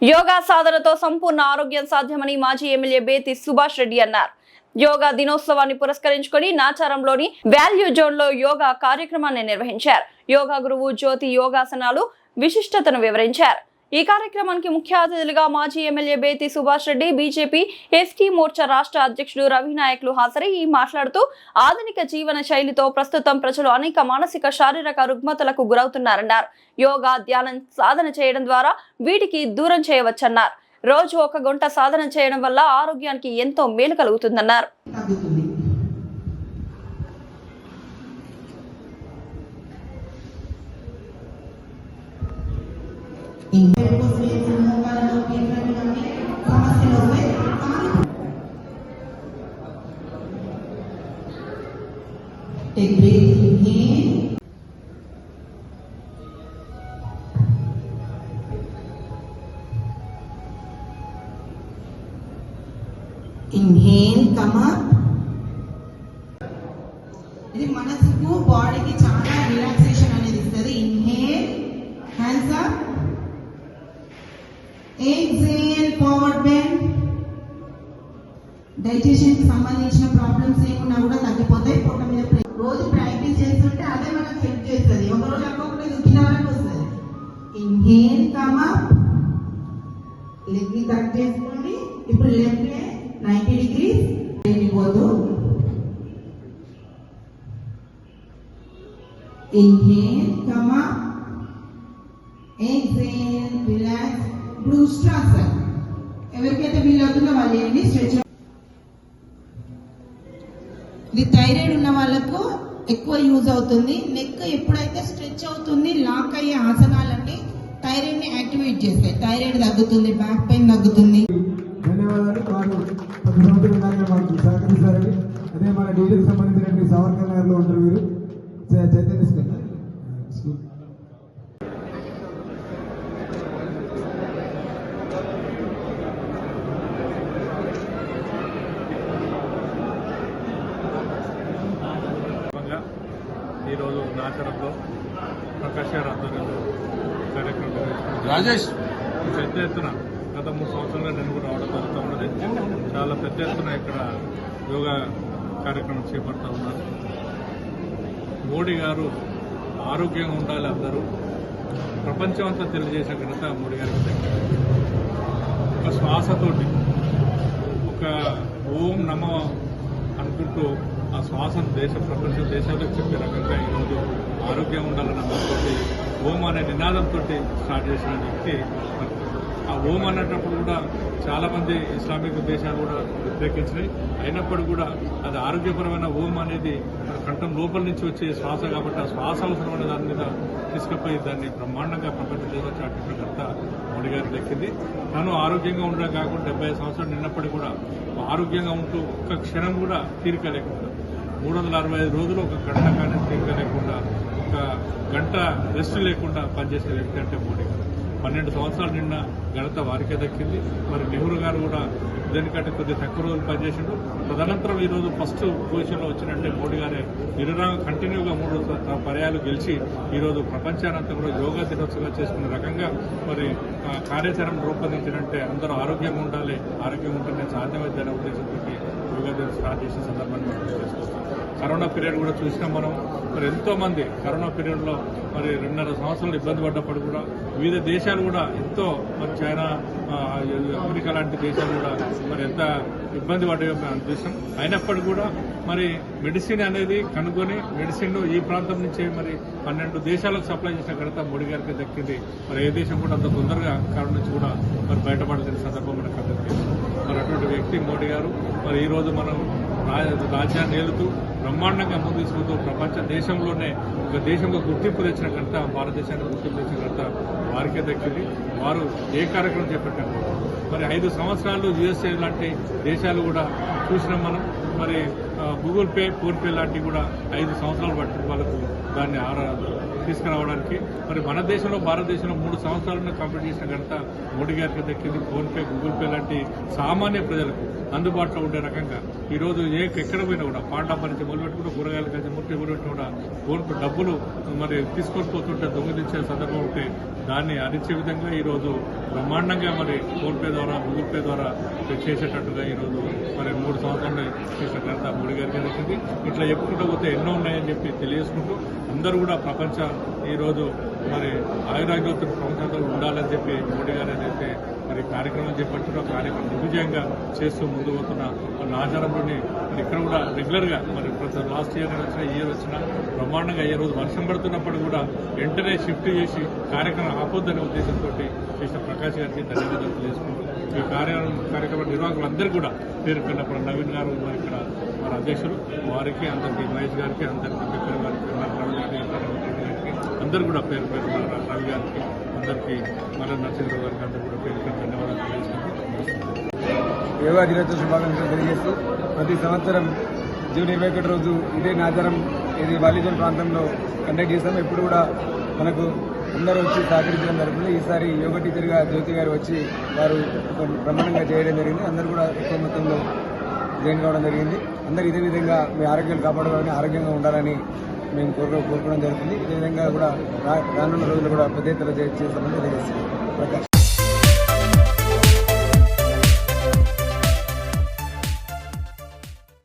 యోగా సాధనతో సంపూర్ణ ఆరోగ్యం సాధ్యమని మాజీ ఎమ్మెల్యే బేతి సుభాష్ రెడ్డి అన్నారు. యోగా దినోత్సవాన్ని పురస్కరించుకొని నాచారంలోని వాల్యూ జోన్ లో యోగా కార్యక్రమాన్ని నిర్వహించారు. యోగా గురువు జ్యోతి యోగాసనాలు విశిష్టతను వివరించారు. ఈ కార్యక్రమానికి ముఖ్య అతిథులుగా మాజీ MLA Bethi Subhash Reddy, BJP ST Morcha రాష్ట్ర అధ్యక్షుడు రవి నాయకులు హాజరై మాట్లాడుతూ ఆధునిక జీవన శైలితో ప్రస్తుతం ప్రజలు అనేక మానసిక శారీరక రుగ్మతలకు గురవుతున్నారన్నారు. యోగా ధ్యానం సాధన చేయడం ద్వారా వీటికి దూరం చేయవచ్చన్నారు. రోజు 1 గంట సాధన చేయడం వల్ల ఆరోగ్యానికి ఎంతో మేలు కలుగుతుందన్నారు. Take breath, inhale. Inhale, come up. ఇది మనసుకు బాడీకి చాలా రిలాక్సేషన్ అనేది ఇస్తుంది. Inhale, hands up. Exhale, forward bend. Digestion కి సంబంధించిన ప్రాబ్లమ్స్ ఏమున్నా కూడా తగ్గిపోతాయి. పొట్ట మీద రోజు ప్రాక్టీస్ చేస్తుంటే అదే మనకు హెల్ప్ చేస్తుంది. ఒక రోజు అక్కకుండా దుఃఖిన వరకు వస్తుంది. Inhale, come up. లెగ్ ని టచ్ చేసుకోండి. ఇప్పుడు లెఫ్ట్ లే 90 డిగ్రీస్ వెళ్ళిపోతూ. Inhale, come up. Exhale, relax. ఇప్పుడు ఉష్ట్రాసన. ఎవరికైతే వీలవుతుందో వాళ్ళు చేయండి. స్ట్రెచ్. ఇది థైరాయిడ్ ఉన్న వాళ్ళకు ఎక్కువ యూజ్ అవుతుంది. నెక్ ఎప్పుడైతే స్ట్రెచ్ అవుతుంది, లాక్ అయ్యే ఆసనాలన్నీ థైరాయిడ్ ని యాక్టివేట్ చేస్తాయి. థైరాయిడ్ తగ్గుతుంది, బ్యాక్ పెయిన్ తగ్గుతుంది. ధన్యవాదాలు. మాకు సహకరిస్తారని. అదే మన డీడీకి సంబంధించినటువంటి సావర్కర్ నగర్ లో ఉంటారు వీరు. చైతన్య స్కూల్. ఈరోజు నాచరంలో ప్రకాష్ గారి ఆధ్వర్యంలో కార్యక్రమం పెద్ద ఎత్తున గత 3 సంవత్సరాలుగా నేను కూడా రావడం జరుగుతూ ఉన్నది. చాలా పెద్ద ఎత్తున ఇక్కడ యోగా కార్యక్రమం చేపడుతూ ఉన్నారు. మోడీ గారు ఆరోగ్యంగా ఉండాలి, అందరూ ప్రపంచం అంతా తెలియజేసే ఘనత మోడీ గారికి దక్కింది. ఒక శ్వాసతోటి ఒక ఓం నమో అనుకుంటూ ఆ శ్వాసను ప్రపంచ దేశాలకు చెప్పే రకంగా ఈరోజు ఆరోగ్యం ఉండాలన్న మనతోటి ఓం అనే నినాదంతో స్టార్ట్ చేసిన వ్యక్తి. ఆ ఓం అనేటప్పుడు కూడా చాలామంది ఇస్లామిక్ దేశాలు కూడా వ్యతిరేకించినాయి. అయినప్పటికీ కూడా అది ఆరోగ్యపరమైన ఓం అనేది మన కంఠం లోపల నుంచి వచ్చే శ్వాస కాబట్టి ఆ శ్వాస అవసరమైన దాని మీద తీసుకుపోయి దాన్ని బ్రహ్మాండంగా ప్రపంచ దేశాలు చాటిన ఘనత మోడీ గారికి దక్కింది. తను ఆరోగ్యంగా ఉండడం కాకుండా 75 సంవత్సరాలు నిన్నప్పటికీ కూడా ఆరోగ్యంగా ఉంటూ ఒక్క క్షణం కూడా తీరిక లేకుండా 365 రోజులు 1 గంట కానీ తీరిక లేకుండా 1 గంట రెస్ట్ లేకుండా పనిచేసే వ్యక్తి అంటే మోడీ గారు. 12 సంవత్సరాలు నిన్న ఘనత వారికే దక్కింది. మరి నెహ్రూ గారు కూడా దేనికంటే కొద్దిగా తక్కువ రోజులు పనిచేసిండు. తదనంతరం ఈరోజు ఫస్ట్ పొజిషన్లో వచ్చినట్టే మోడీ గారే కంటిన్యూగా 3 పర్యాలు గెలిచి ఈరోజు ప్రపంచానంతా కూడా యోగా దినోత్సవం చేసుకునే రకంగా మరి కార్యాచరణ రూపొందించినట్టే అందరూ ఆరోగ్యంగా ఉండాలి, ఆరోగ్యం ఉంటేనే సాధ్యమైతే అనే ఉద్దేశంతో యోగా దినం స్టార్ట్ చేసిన సందర్భాన్ని మనం చేసుకొస్తాం. కరోనా పీరియడ్ కూడా చూసినాం మనం. మరి ఎంతో మంది కరోనా పీరియడ్లో మరి 2.5 సంవత్సరాలు ఇబ్బంది పడ్డప్పుడు కూడా వివిధ దేశాలు కూడా ఎంతో మరి చైనా, అమెరికా లాంటి దేశాలు కూడా మరి ఎంత ఇబ్బంది పడ్డాయో మనం చూసాం. అయినప్పటికీ కూడా మరి మెడిసిన్ అనేది కనుగొని మెడిసిన్ ఈ ప్రాంతం నుంచే మరి 12 దేశాలకు సప్లై చేసిన ఘనత మోడీ గారికి దక్కింది. మరి ఏ దేశం కూడా అంత తొందరగా కరోనా నుంచి కూడా మరి బయటపడాల్సిన సందర్భం మనకు అందరికీ. మరి అటువంటి వ్యక్తి మోడీ గారు. మరి ఈరోజు మనం రాజ్యాన్ని ఏలుతూ బ్రహ్మాండంగా ముందు తీసుకుంటూ ప్రపంచ దేశంలోనే ఒక దేశంలో గుర్తింపు తెచ్చిన ఘనత, భారతదేశానికి గుర్తింపు తెచ్చిన ఘనత వారికే దక్కింది. వారు ఏ కార్యక్రమం చేపట్టారు. మరి 5 సంవత్సరాలు USA లాంటి దేశాలు కూడా చూసినాం మనం. మరి గూగుల్ పే, ఫోన్పే లాంటివి కూడా 5 సంవత్సరాలు పట్టింది వాళ్ళకు దాన్ని తీసుకురావడానికి. మరి మన దేశంలో, భారతదేశంలో 3 సంవత్సరాలను కంప్లీట్ చేసిన ఘనత మోడీ గారికి దక్కింది. ఫోన్పే, గూగుల్ పే లాంటి సామాన్య ప్రజలకు అందుబాటులో ఉండే రకంగా ఈరోజు ఎక్కడ పోయినా కూడా పాండాప నుంచి మొదలుపెట్టుకుంటూ కూరగాయల నుంచి మొదలుపెట్టిన కూడా ఫోన్పే డబ్బులు మరి తీసుకొని పోతుంటే దొంగిలించే సందర్భం ఉంటే దాన్ని అరిచే విధంగా ఈరోజు బ్రహ్మాండంగా మరి ఫోన్పే ద్వారా, గూగుల్ పే ద్వారా చేసేటట్టుగా ఈరోజు మరి 3 సంవత్సరాలు చేసిన ఘనత మోడీ గారికి దక్కింది. ఇట్లా చెప్పుకుంటూ పోతే ఎన్నో ఉన్నాయని చెప్పి తెలియజేసుకుంటూ అందరూ కూడా ప్రపంచ ఈరోజు మరి ఆయురాగ్యంతో ప్రపంచంలో ఉండాలని చెప్పి మోడీ గారు ఏదైతే మరి కార్యక్రమం చేపట్టిన కార్యక్రమం దిగ్విజయంగా చేస్తూ ముందు పోతున్న నాచారంలోని మరి ఇక్కడ కూడా రెగ్యులర్గా మరి ప్రతి లాస్ట్ ఇయర్ వచ్చిన ఇయర్ వచ్చినా బ్రహ్మాండంగా ఏ రోజు వర్షం పడుతున్నప్పుడు కూడా వెంటనే షిఫ్ట్ చేసి కార్యక్రమం ఆపొద్దనే ఉద్దేశంతో చేసిన ప్రకాష్ గారికి ధన్యవాదాలు తెలియజేసుకుంటూ ఈ కార్యక్రమ నిర్వాహకులందరూ కూడా పేరు పిల్లప్పుడు నవీన్ గారు మరి ఇక్కడ మన అధ్యక్షులు వారికి, అందరికీ మహేష్ గారికి, అందరికీ అంబేద్కర్ గారికి, రవి గారికి అందరూ కూడా పేరు రవి గారికి, అందరికీ మన నరసింహరావు గారికి అందరూ కూడా పేరు ధన్యవాదాలు తెలియజేసుకుంటూ యోగా దినోత్సవ శుభాకాంక్షలు తెలియజేస్తూ ప్రతి సంవత్సరం జూన్ 21 రోజు ఇదే నాచారం ఇది వాలీజోన్ ప్రాంతంలో కండక్ట్ చేస్తాం. ఎప్పుడు కూడా మనకు అందరూ వచ్చి సహకరించడం జరుగుతుంది. ఈసారి యోగా టీచర్గా జ్యోతి గారు వచ్చి వారు బ్రహ్మాండంగా చేయడం జరిగింది. అందరూ కూడా ఎక్కువ మొత్తంలో జాయిన్ కావడం జరిగింది. అందరూ ఇదే విధంగా మీ ఆరోగ్యాలు కాపాడుకోవాలని, ఆరోగ్యంగా ఉండాలని మేము కోరుకోవడం జరుగుతుంది. ఇదే విధంగా కూడా రానున్న రోజులు కూడా పెద్ద ఎత్తున చేస్తామని తెలియజేస్తున్నాం. ప్రకాష్.